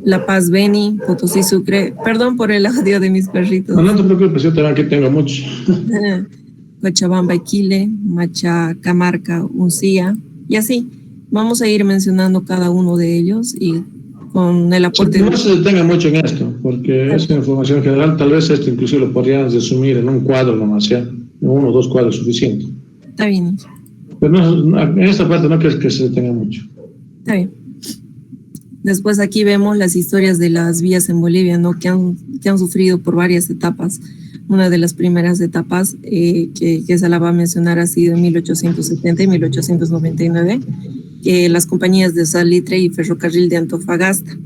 La Paz Beni, Potosí Sucre, perdón por el audio de mis perritos. No te preocupes, yo también que tengo muchos. Cochabamba, Iquile, Macha, Camarca, Uncía, y así vamos a ir mencionando cada uno de ellos, y con el aporte. Sí, no se detenga mucho en esto, porque es información general. Tal vez esto inclusive lo podríamos resumir en un cuadro nomás, ya, en 1 o 2 cuadros suficiente. Está bien. Pero no, en esta parte no crees que se detenga mucho. Está bien. Después aquí vemos las historias de las vías en Bolivia, ¿no?, que han sufrido por varias etapas. Una de las primeras etapas que se la va a mencionar ha sido en 1870 y 1899, las compañías de salitre y ferrocarril de Antofagasta.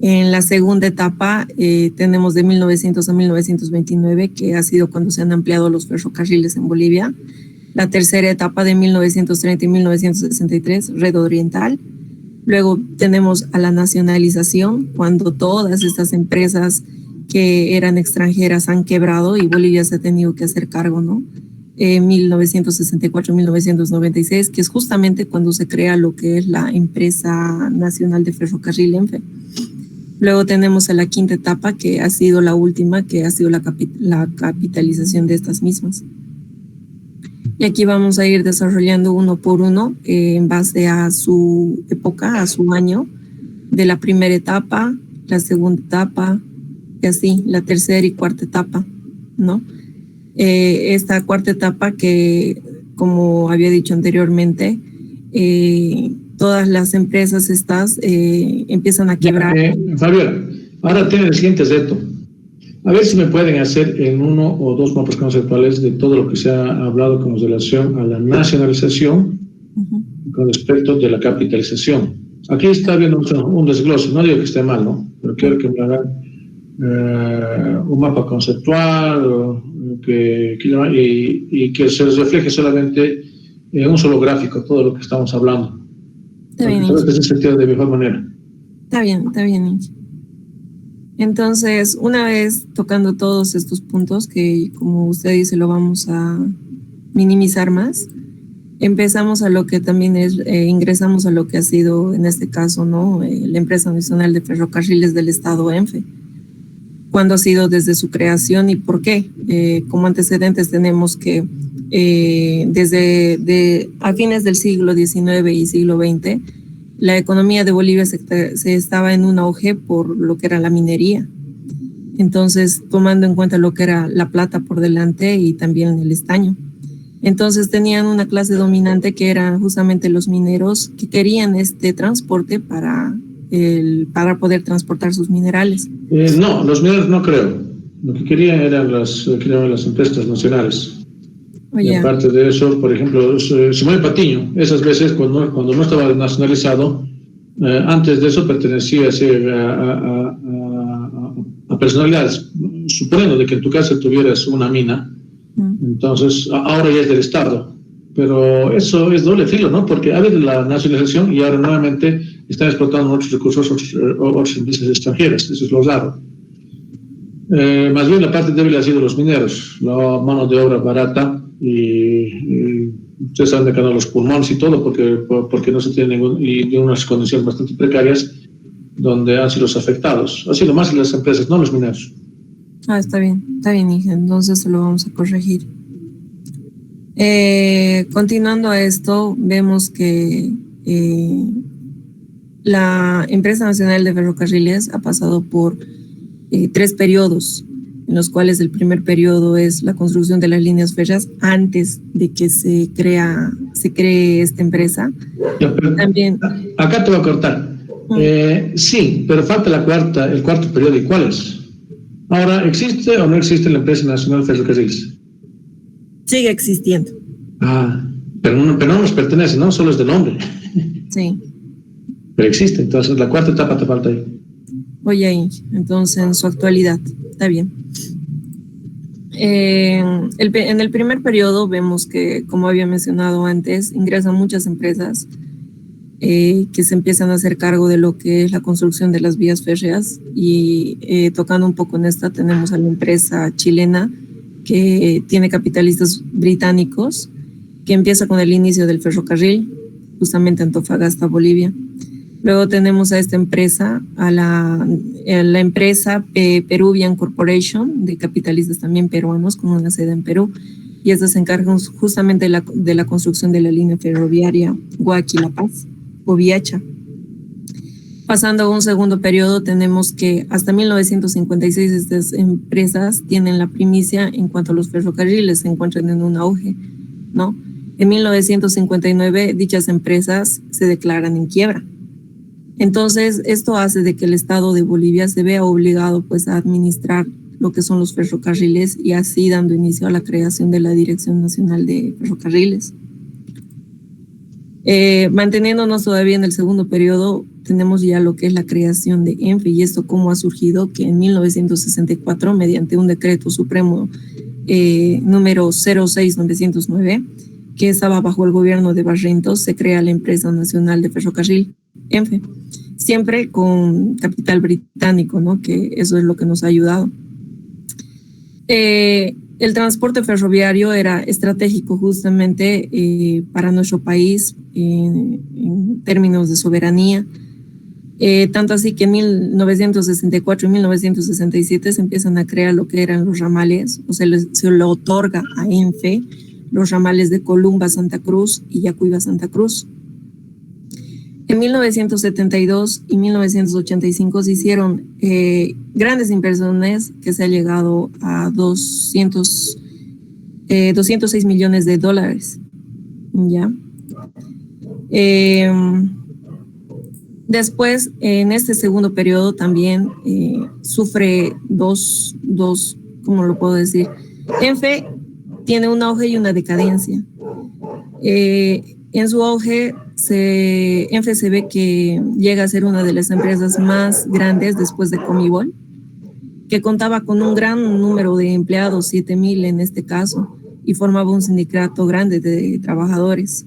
En la segunda etapa tenemos de 1900 a 1929, que ha sido cuando se han ampliado los ferrocarriles en Bolivia. La tercera etapa de 1930 y 1963, Red Oriental. Luego tenemos a la nacionalización, cuando todas estas empresas que eran extranjeras han quebrado y Bolivia se ha tenido que hacer cargo, ¿no? 1964-1996, que es justamente cuando se crea lo que es la Empresa Nacional de Ferrocarril, ENFE. Luego tenemos a la quinta etapa, que ha sido la última, que ha sido la capitalización de estas mismas. Y aquí vamos a ir desarrollando uno por uno en base a su época, a su año, de la primera etapa, la segunda etapa, y así, la tercera y cuarta etapa, ¿no? Esta cuarta etapa que, como había dicho anteriormente, todas las empresas estas empiezan a quebrar. Fabiola, ahora tiene el siguiente reto. A ver si me pueden hacer en 1 o 2 mapas conceptuales de todo lo que se ha hablado con relación a la nacionalización con respecto de la capitalización. Aquí está viendo un desglose, no digo que esté mal, ¿no? Pero quiero que me hagan un mapa conceptual y que se refleje solamente en un solo gráfico todo lo que estamos hablando. Está bien. Creo que se entiende de mejor manera. Está bien. Entonces, una vez tocando todos estos puntos, que como usted dice, lo vamos a minimizar más, empezamos a lo que también es, ingresamos a lo que ha sido, en este caso, ¿no? La Empresa Nacional de Ferrocarriles del Estado, ENFE. ¿Cuándo ha sido desde su creación y por qué? Como antecedentes tenemos que desde a fines del siglo XIX y siglo XX, la economía de Bolivia se estaba en un auge por lo que era la minería. Entonces, tomando en cuenta lo que era la plata por delante y también el estaño. Entonces, tenían una clase dominante que eran justamente los mineros que querían este transporte para poder transportar sus minerales. No, los mineros no creo. Lo que querían eran las empresas nacionales. Y aparte de eso, por ejemplo, Simón Patiño, esas veces cuando no estaba nacionalizado, antes de eso pertenecía a personalidades, suponiendo de que en tu casa tuvieras una mina, entonces ahora ya es del Estado. Pero eso es doble filo, ¿no? Porque ha habido la nacionalización y ahora nuevamente están explotando otros recursos, otras empresas extranjeras. Eso es lo raro. Más bien la parte débil ha sido los mineros, la mano de obra barata y ustedes saben de acá los pulmones y todo porque no se tienen y de unas condiciones bastante precarias donde han sido los afectados. Ha sido más las empresas, no los mineros. Está bien, hija. Entonces lo vamos a corregir. Continuando a esto, vemos que la Empresa Nacional de Ferrocarriles ha pasado por 3 periodos, en los cuales el primer periodo es la construcción de las líneas férreas antes de que se cree esta empresa. También, acá te voy a cortar. Sí, pero falta el cuarto periodo. ¿Y cuál es? Ahora, ¿existe o no existe la Empresa Nacional de Ferrocarriles? Sigue existiendo. Pero no nos pertenece, ¿no? Solo es de nombre. Sí. Pero existe, entonces la cuarta etapa te falta ahí. Oye, ahí, entonces en su actualidad, está bien. En el primer periodo vemos que, como había mencionado antes, ingresan muchas empresas que se empiezan a hacer cargo de lo que es la construcción de las vías férreas y tocando un poco en esta tenemos a la empresa chilena que tiene capitalistas británicos que empieza con el inicio del ferrocarril, justamente Antofagasta, Bolivia. Luego tenemos a esta empresa, a la empresa Peruvian Corporation, de capitalistas también peruanos, con una sede en Perú, y estas se encargan justamente de la construcción de la línea ferroviaria Huachi-La Paz, o Viacha. Pasando a un segundo periodo, tenemos que hasta 1956 estas empresas tienen la primicia en cuanto a los ferrocarriles, se encuentran en un auge, ¿no? En 1959 dichas empresas se declaran en quiebra. Entonces, esto hace de que el Estado de Bolivia se vea obligado pues, a administrar lo que son los ferrocarriles y así dando inicio a la creación de la Dirección Nacional de Ferrocarriles. Manteniéndonos todavía en el segundo periodo, tenemos ya lo que es la creación de ENFE y esto cómo ha surgido, que en 1964, mediante un decreto supremo número 06909, que estaba bajo el gobierno de Barrientos, se crea la Empresa Nacional de Ferrocarril, ENFE, siempre con capital británico, ¿no? Que eso es lo que nos ha ayudado. El transporte ferroviario era estratégico justamente para nuestro país en términos de soberanía, tanto así que en 1964 y 1967 se empiezan a crear lo que eran los ramales, o sea, se le otorga a ENFE los ramales de Columba Santa Cruz y Yacuiba Santa Cruz. En 1972 y 1985 se hicieron grandes inversiones que se ha llegado a 206 millones de dólares. ¿Ya? Después, en este segundo periodo también sufre dos, ¿cómo lo puedo decir? ENFE tiene un auge y una decadencia. En su auge, ENFE se ve que llega a ser una de las empresas más grandes después de Comibol, que contaba con un gran número de empleados, 7,000 en este caso, y formaba un sindicato grande de trabajadores.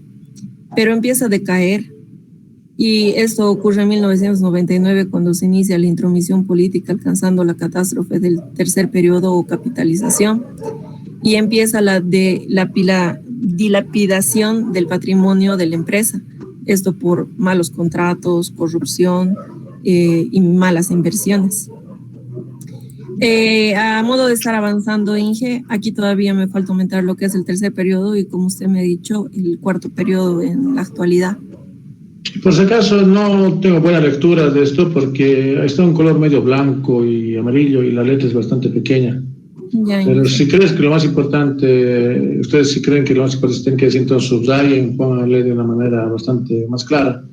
Pero empieza a decaer Y esto ocurre en 1999 cuando se inicia la intromisión política alcanzando la catástrofe del tercer periodo o capitalización y empieza la dilapidación del patrimonio de la empresa. Esto por malos contratos, corrupción y malas inversiones. A modo de estar avanzando, Inge, aquí todavía me falta aumentar lo que es el tercer periodo y, como usted me ha dicho, el cuarto periodo en la actualidad. Por si acaso no tengo buena lectura de esto porque está un color medio blanco y amarillo y la letra es bastante pequeña. Ya, Pero Inge. si crees que lo más importante, ustedes si creen que lo más importante tienen que decir, entonces subrayen, pónganle de una manera bastante más clara.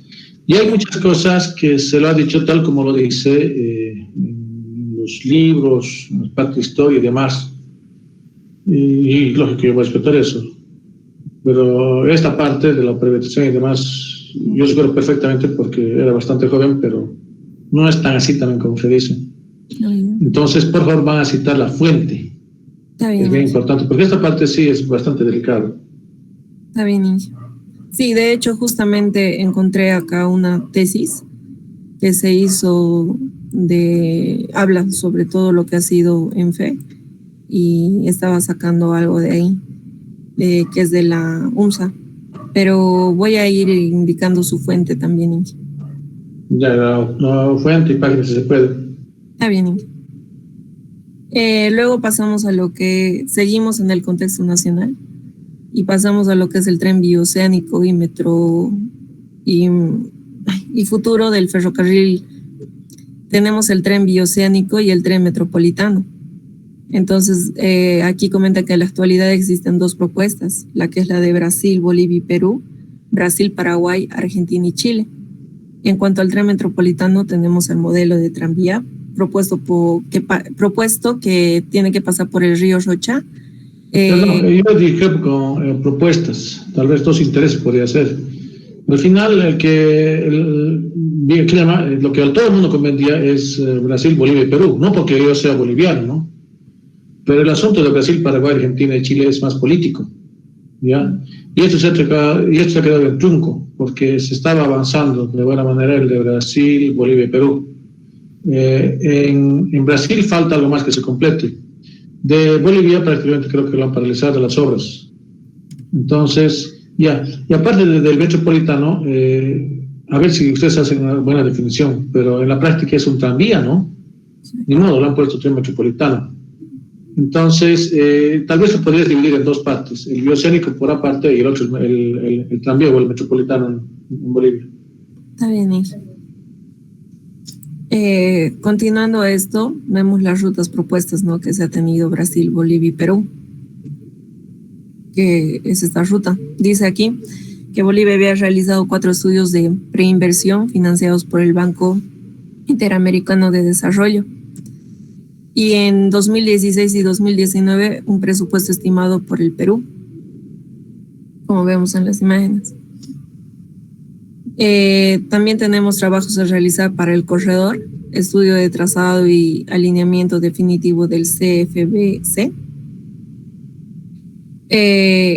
Y hay muchas cosas que se lo ha dicho tal como lo dice en los libros, en parte de historia y demás. Y lógico, yo voy a respetar eso. Pero esta parte de la privatización y demás, yo recuerdo perfectamente porque era bastante joven, pero no es tan así también como se dice. Entonces, por favor, van a citar la fuente. Está bien, Es bien Inge. importante, porque esta parte sí es bastante delicada. Está bien, Inge. Sí, de hecho, justamente encontré acá una tesis que se hizo habla sobre todo lo que ha sido en fe y estaba sacando algo de ahí, que es de la UNSA, pero voy a ir indicando su fuente también, Inge. Ya, la fuente y página si se puede. Está bien, Inge. Luego pasamos a lo que seguimos en el contexto nacional y pasamos a lo que es el tren bioceánico y metro y futuro del ferrocarril. Tenemos el tren bioceánico y el tren metropolitano. Entonces, aquí comenta que en la actualidad existen dos propuestas, la que es la de Brasil, Bolivia y Perú, Brasil, Paraguay, Argentina y Chile. En cuanto al tren metropolitano, tenemos el modelo de tranvía propuesto que tiene que pasar por el río Rocha. Perdón, yo dije con propuestas, tal vez dos intereses podría ser. Al final, lo que a todo el mundo convendría es Brasil, Bolivia y Perú, no porque yo sea boliviano, ¿no? Pero el asunto de Brasil, Paraguay, Argentina y Chile es más político, ¿ya? Y esto se ha quedado en trunco, porque se estaba avanzando de buena manera el de Brasil, Bolivia y Perú. En Brasil falta algo más que se complete. De Bolivia prácticamente creo que lo han paralizado las obras. Entonces, ya. Y aparte del metropolitano, a ver si ustedes hacen una buena definición, pero en la práctica es un tranvía, ¿no? Ni modo, lo han puesto tren metropolitano. Entonces, tal vez lo podrías dividir en dos partes, el bioceánico por aparte y el otro, el tranvía o el metropolitano en Bolivia. Está bien, Inge. Continuando esto, vemos las rutas propuestas, ¿no?, que se ha tenido Brasil, Bolivia y Perú. Que es esta ruta. Dice aquí que Bolivia había realizado 4 estudios de preinversión financiados por el Banco Interamericano de Desarrollo. Y en 2016 y 2019 un presupuesto estimado por el Perú, como vemos en las imágenes. También tenemos trabajos a realizar para el corredor, estudio de trazado y alineamiento definitivo del CFBC,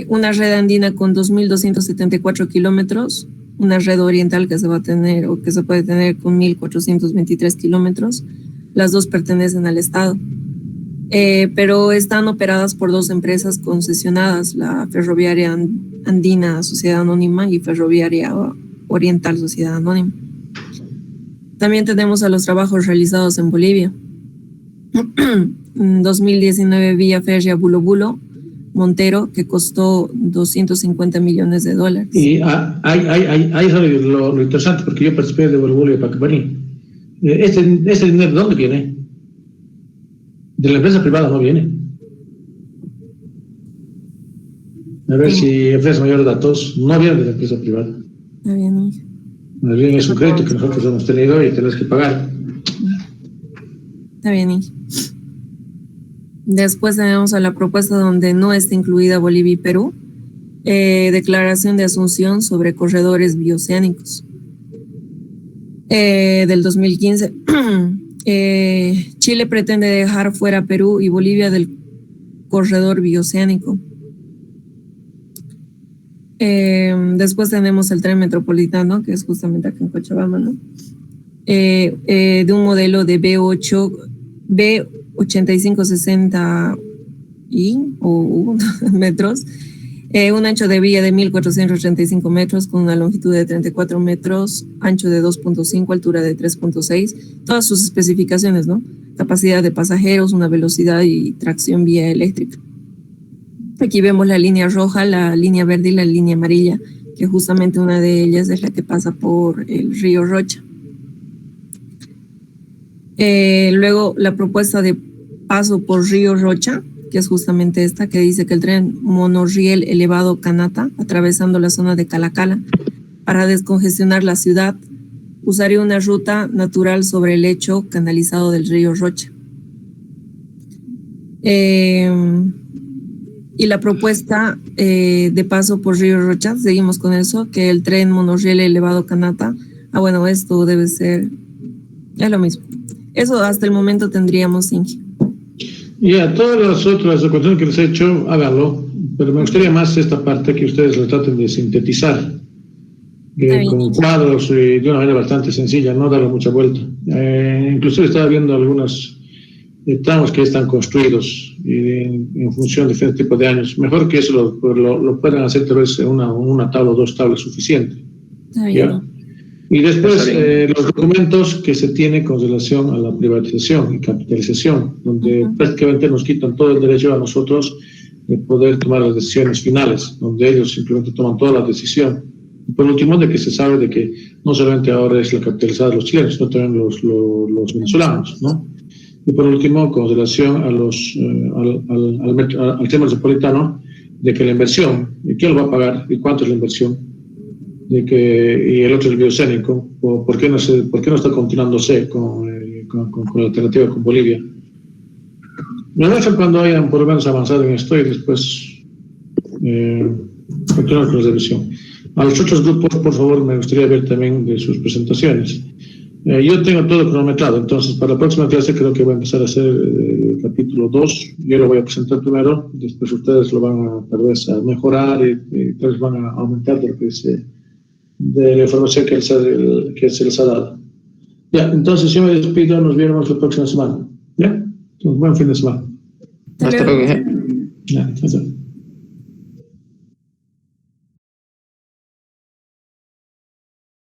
una red andina con 2.274 kilómetros, una red oriental que se va a tener o que se puede tener con 1.423 kilómetros. Las dos pertenecen al Estado, pero están operadas por 2 empresas concesionadas, la Ferroviaria Andina Sociedad Anónima y Ferroviaria Oriental Sociedad Anónima. También tenemos a los trabajos realizados en Bolivia. En 2019 vía férrea Bulo Bulo Montero, que costó $250 millones. Y ahí sabe lo interesante, porque yo participé de Bulo Bulo y Pacapaní. ¿Este dinero de dónde viene? De la empresa privada no viene. A ver si empresa mayor de datos no viene de la empresa privada. Está bien. Más bien es un crédito que nosotros hemos tenido y tenemos que pagar. Está bien. Después tenemos a la propuesta donde no está incluida Bolivia y Perú. Declaración de asunción sobre corredores bioceánicos. Del 2015. Chile pretende dejar fuera Perú y Bolivia del corredor bioceánico. Después tenemos el tren metropolitano, que es justamente aquí en Cochabamba, ¿no? De un modelo de B8560 metros, un ancho de vía de 1.435 metros con una longitud de 34 metros, ancho de 2.5, altura de 3.6, todas sus especificaciones, ¿no? Capacidad de pasajeros, una velocidad y tracción vía eléctrica. Aquí vemos la línea roja, la línea verde y la línea amarilla, que justamente una de ellas es la que pasa por el río Rocha. Luego la propuesta de paso por río Rocha, que es justamente esta, que dice que el tren monorriel elevado Canata, atravesando la zona de Calacala, para descongestionar la ciudad, usaría una ruta natural sobre el lecho canalizado del río Rocha. Y la propuesta de paso por río Rocha, seguimos con eso, que el tren monorriel elevado Canata, bueno, esto debe ser, es lo mismo. Eso hasta el momento tendríamos, Inge. Y a todas las otras cuestiones que les he hecho, háganlo, pero me gustaría más esta parte que ustedes lo traten de sintetizar, con cuadros y de una manera bastante sencilla, no darle mucha vuelta. Inclusive estaba viendo algunos tramos que están construidos en función de diferentes tipos de años. Mejor que eso lo puedan hacer tal vez en una tabla o dos tablas suficiente. ¿Ya? Y después los documentos que se tienen con relación a la privatización y capitalización, donde prácticamente nos quitan todo el derecho a nosotros de poder tomar las decisiones finales, donde ellos simplemente toman toda la decisión. Y por último, de que se sabe de que no solamente ahora es la capitalizada de los chilenos, sino también los venezolanos, ¿no? Y por último, con relación a al tema metropolitano, de que la inversión, ¿quién lo va a pagar y cuánto es la inversión? Y el otro es el biocénico, ¿por qué no está continuándose con la alternativa con Bolivia? Me dejan cuando hayan por lo menos avanzado en esto y después continuar con la revisión. A los otros grupos, por favor, me gustaría ver también de sus presentaciones. Yo tengo todo cronometrado, entonces para la próxima clase creo que voy a empezar a hacer el capítulo 2. Yo lo voy a presentar primero, después ustedes lo van a tal vez a mejorar y tal vez van a aumentar de la información que se les ha dado. Ya, entonces yo me despido, nos vemos la próxima semana. ¿Ya? Entonces, buen fin de semana. Hasta luego. Ya, entonces.